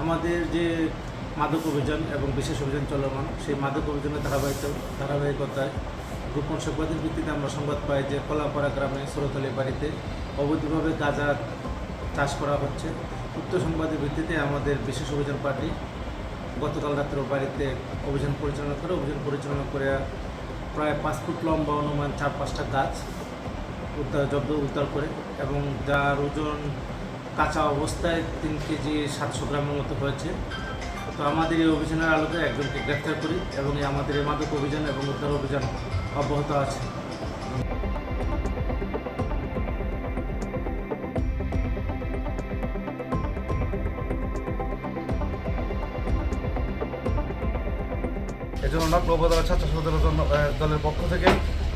আমাদের যে মাদক অভিযান এবং বিশেষ অভিযান চলমান, সেই মাদক অভিযানের ধারাবাহিকতায় গোপন সংবাদের ভিত্তিতে আমরা সংবাদ পাই যে কলাপাড়া গ্রামে সুরতলি বাড়িতে অবৈধভাবে গাঁজা চাষ করা হচ্ছে। উক্ত সংবাদের ভিত্তিতে আমাদের বিশেষ অভিযান পার্টি গতকাল রাত্রে বাড়িতে অভিযান পরিচালনা করে প্রায় 5 ফুট লম্বা অনুমান 4-5টা গাছ উদ্ধার করে, এবং যার ওজন কাঁচা অবস্থায় 3 কেজি 700 গ্রামের মতো হয়েছে। তো আমাদের এই অভিযানের আলোকে একজনকে গ্রেফতার করি এবং আমাদের এই মাদক অভিযান এবং উদ্ধার অভিযান অব্যাহত আছে। এজন্য নকলা উপজেলা ছাত্র দলের পক্ষ থেকে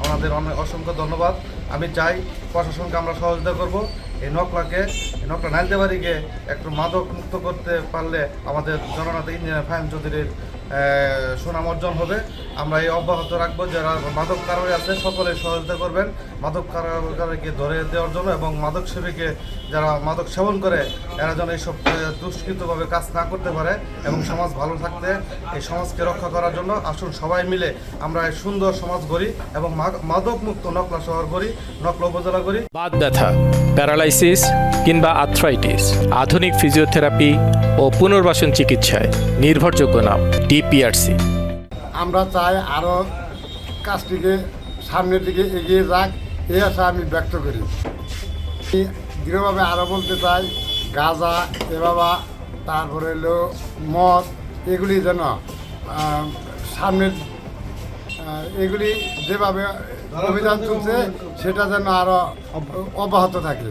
আমাদের অসংখ্য ধন্যবাদ। আমি চাই প্রশাসনকে আমরা সহযোগিতা করব। এই নকলা নাইলতেবাড়িকে একটু মাদক মুক্ত করতে পারলে আমাদের জননেতা ইঞ্জিনিয়ার ফাহিম চৌধুরীর সুনাম অর্জন হবে। আমরা এই অব্যাহত রাখবো। যারা মাদক কারবারি আছে সকলে সহযোগিতা করবেন মাদক কারবারিকে ধরে দেওয়ার জন্য, এবং মাদক সেবীকে যারা মাদক সেবন করে এরা যেন এইসব দুষ্কৃতভাবে কাজ না করতে পারে এবং সমাজ ভালো থাকতে এই সমাজকে রক্ষা করার জন্য আসুন সবাই মিলে আমরা এই সুন্দর সমাজ গড়ি এবং মাদক মুক্ত নকলা শহর গড়ি, নকলা উপজেলা গড়ি। বাত ব্যথা, প্যারালাইসিস কিংবা আর্থ্রাইটিস, আধুনিক ফিজিওথেরাপি ও পুনর্বাসন চিকিৎসায় নির্ভরযোগ্য নাম ডিপিআরসি। আমরা চাই আরও কাজটিকে সামনের দিকে এগিয়ে যাক, এই আশা আমি ব্যক্ত করি। দৃঢ়ভাবে আরও বলতে চাই, গাঁজা এভাবে তারপরে হলো মদ, এগুলি যেন সামনের এগুলি যেভাবে অভিযান চলছে সেটা যেন আরও অব্যাহত থাকে।